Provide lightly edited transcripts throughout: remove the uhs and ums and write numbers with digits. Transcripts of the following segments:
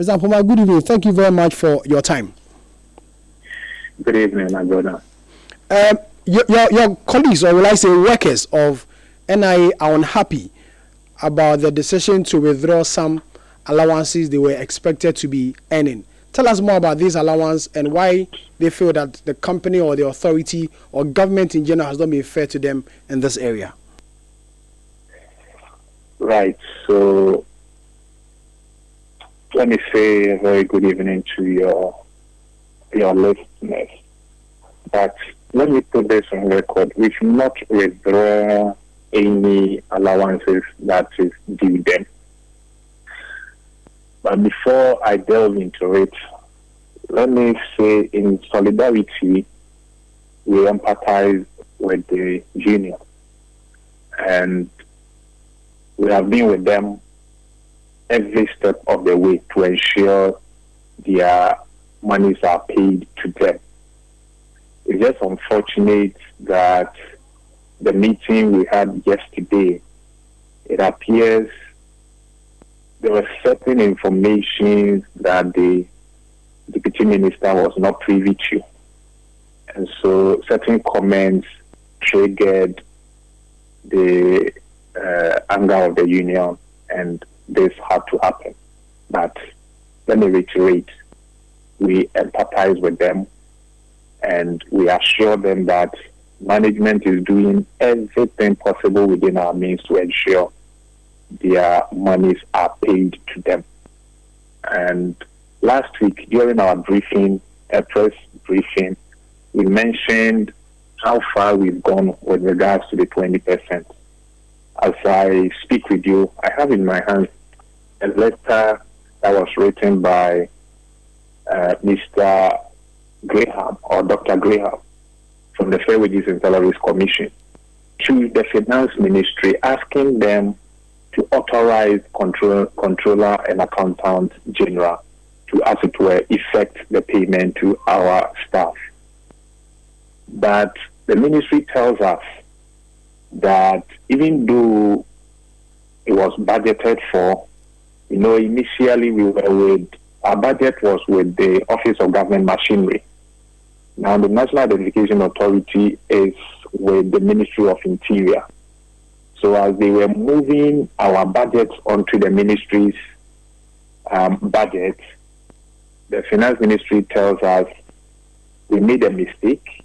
Mr. Ampoma, good evening. Thank you very much for your time. Good evening, my brother. Your colleagues, or will I say workers of NIA, are unhappy about the decision to withdraw some allowances they were expected to be earning. Tell us more about this allowance and why they feel that the company or the authority or government in general has not been fair to them in this area. Right. So let me say a very good evening to your listeners. But let me put this on record. We should not withdraw any allowances that is due them. But before I delve into it, let me say in solidarity, we empathize with the union. And we have been with them every step of the way to ensure their monies are paid to them. It's just unfortunate that the meeting we had yesterday, it appears there was certain information that the deputy minister was not privy to. And so certain comments triggered the anger of the union, and this had to happen. But let me reiterate, we empathize with them and we assure them that management is doing everything possible within our means to ensure their monies are paid to them. And last week, during our briefing, a press briefing, we mentioned how far we've gone with regards to the 20%. As I speak with you, I have in my hand a letter that was written by Mr. Graham or Dr. Graham from the Fair Wages and Salaries Commission to the Finance Ministry, asking them to authorize Controller and Accountant General to, as it were, effect the payment to our staff. But the ministry tells us that even though it was budgeted for, initially our budget was with the Office of Government Machinery. Now the National Identification Authority is with the Ministry of Interior. So as they were moving our budget onto the ministry's budget, the Finance Ministry tells us we made a mistake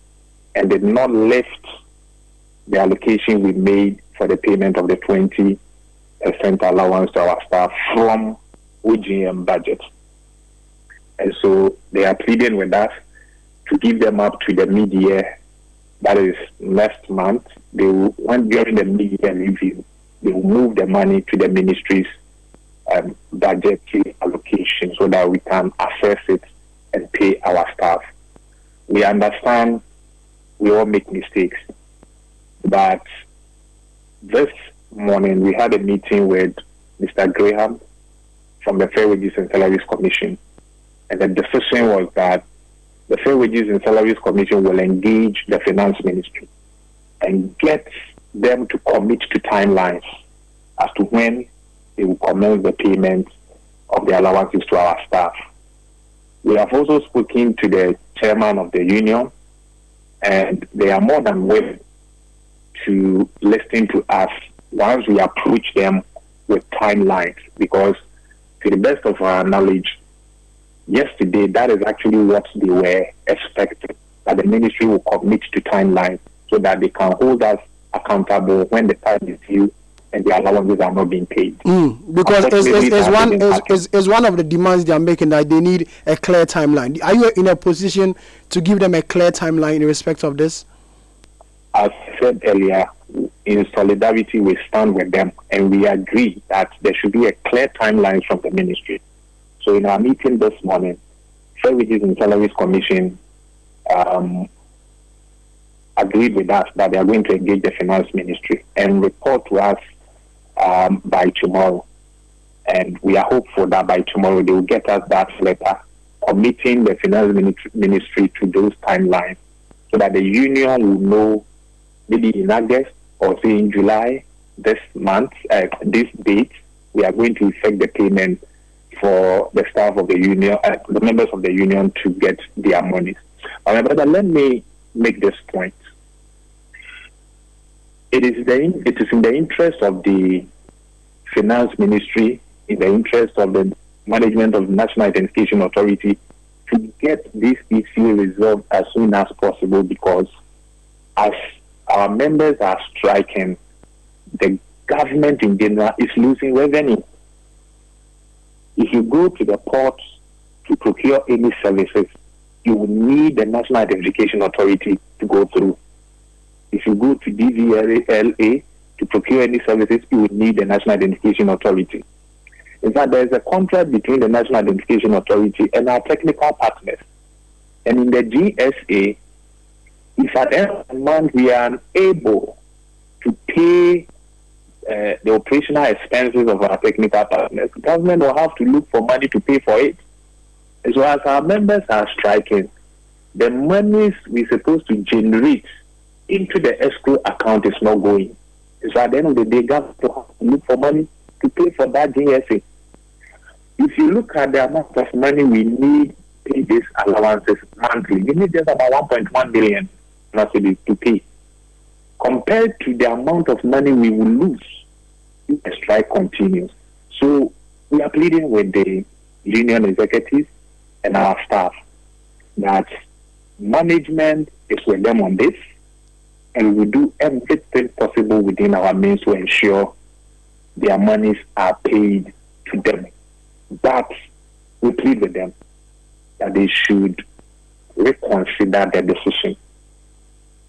and did not lift the allocation we made for the payment of the 20% allowance to our staff from OGM budget. And so they are pleading with us to give them up to the mid-year, that is next month. During the mid-year review, they will move the money to the ministry's budgetary allocation so that we can assess it and pay our staff. We understand we all make mistakes, but this morning we had a meeting with Mr. Graham from the Fair Wages and Salaries Commission, and the decision was that the Fair Wages and Salaries Commission will engage the Finance Ministry and get them to commit to timelines as to when they will commence the payment of the allowances to our staff. We have also spoken to the chairman of the union, and they are more than willing to listen to us once we approach them with timelines, because to the best of our knowledge, yesterday that is actually what they were expecting, that the ministry will commit to timelines so that they can hold us accountable when the time is due and the allowances are not being paid. Because it's one of the demands they are making, that they need a clear timeline. Are you in a position to give them a clear timeline in respect of this? As I said earlier, in solidarity, we stand with them and we agree that there should be a clear timeline from the ministry. So in our meeting this morning, Fair Wages and Salaries Commission agreed with us that they are going to engage the Finance Ministry and report to us by tomorrow. And we are hopeful that by tomorrow they will get us that letter committing the Finance Ministry to those timelines so that the union will know maybe in August or say in July this month, this date, we are going to effect the payment for the staff of the union, the members of the union to get their monies. However, let me make this point. It is in the interest of the Finance Ministry, in the interest of the management of the National Identification Authority, to get this issue resolved as soon as possible, because as our members are striking, the government in general is losing revenue. If you go to the ports to procure any services, you will need the National Identification Authority to go through. If you go to DVLA to procure any services, you will need the National Identification Authority. In fact, there is a contract between the National Identification Authority and our technical partners. And in the GSA, if at the end of the month we are unable to pay the operational expenses of our technical partners, the government will have to look for money to pay for it. As well as our members are striking, the monies we're supposed to generate into the escrow account is not going. So at the end of the day, government will have to look for money to pay for that GSA. If you look at the amount of money we need to pay these allowances monthly, we need just about 1.1 billion to pay, compared to the amount of money we will lose if the strike continues. So we are pleading with the union executives and our staff that management is with them on this, and we will do everything possible within our means to ensure their monies are paid to them. But we plead with them that they should reconsider their decision,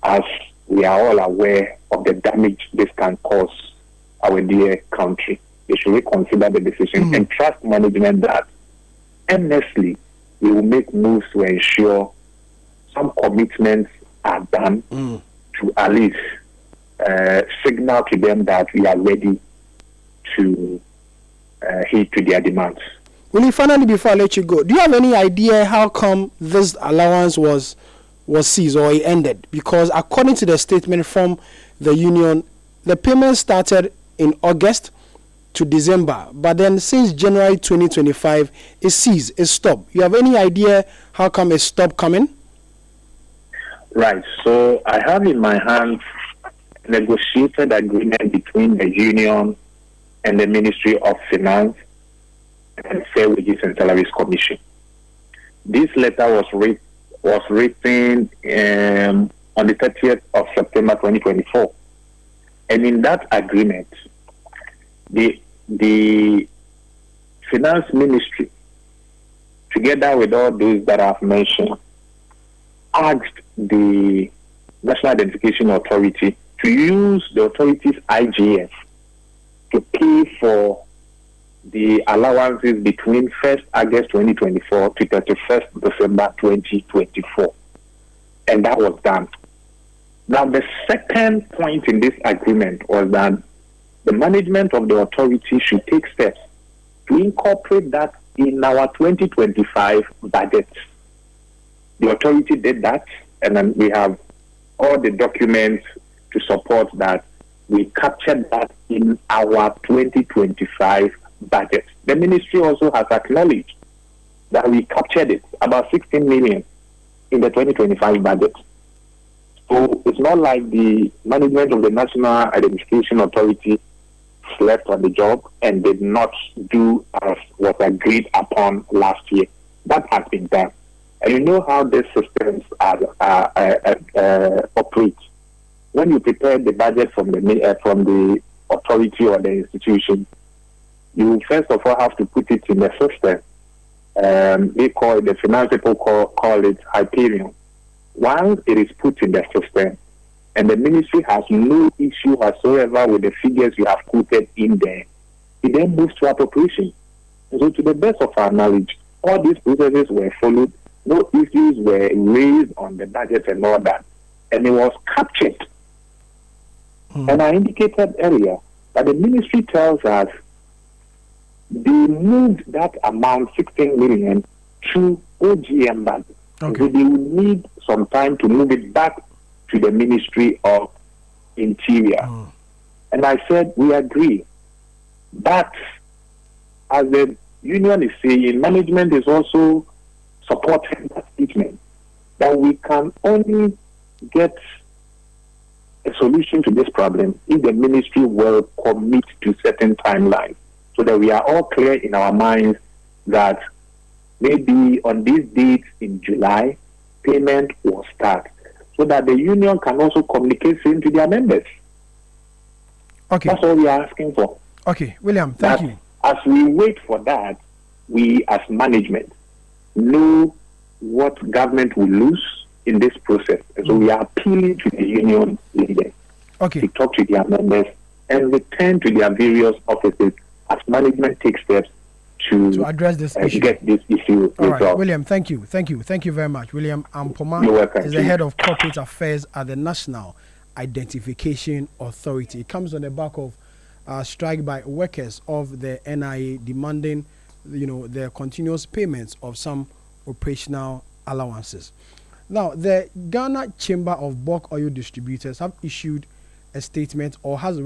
as we are all aware of the damage this can cause our dear country. They should reconsider the decision and trust management that honestly we will make moves to ensure some commitments are done to at least signal to them that we are ready to heed to their demands. Willie, finally, before I let you go, do you have any idea how come this allowance was seized or it ended? Because according to the statement from the union, the payment started in August to December, but then since January 2025, it ceased, it stopped. You have any idea how come it stopped coming? Right. So I have in my hand a negotiated agreement between the union and the Ministry of Finance and Fair Wages and Salaries Commission. This letter was written on the 30th of September 2024. And in that agreement, the Finance Ministry, together with all those that I've mentioned, asked the National Identification Authority to use the authority's IGF to pay for the allowances between 1st August 2024 to 31st December 2024. And that was done. Now, the second point in this agreement was that the management of the authority should take steps to incorporate that in our 2025 budget. The authority did that, and then we have all the documents to support that. We captured that in our 2025 budget. The ministry also has acknowledged that we captured it, about 16 million in the 2025 budget. So it's not like the management of the National Identification Authority slept on the job and did not do as was agreed upon last year. That has been done. And you know how these systems operate. When you prepare the budget from the authority or the institution, you first of all have to put it in the system. They call it, the finance people call it Hyperion. Once it is put in the system, and the ministry has no issue whatsoever with the figures you have quoted in there, it then moves to appropriation. And so, to the best of our knowledge, all these processes were followed. No issues were raised on the budget and all that, and it was captured. And I indicated earlier that the ministry tells us they moved that amount, 16 million, to OGM budget. Okay. So they will need some time to move it back to the Ministry of Interior. And I said, we agree. But as the union is saying, management is also supporting that statement, that we can only get a solution to this problem if the ministry will commit to certain timelines, so that we are all clear in our minds that maybe on these dates in July, payment will start, so that the union can also communicate same to their members. Okay. That's all we are asking for. Okay, William, thank you. As we wait for that, we as management know what government will lose in this process. And so we are appealing to the union leaders to talk to their members and return to their various offices as management takes steps to address this issue. Get this issue All resolved. right, William, thank you very much. William Ampoma is the head of corporate affairs at the National Identification Authority. It comes on the back of strike by workers of the NIA demanding, the continuous payments of some operational allowances. Now, the Ghana Chamber of Bulk Oil Distributors have issued a statement, or has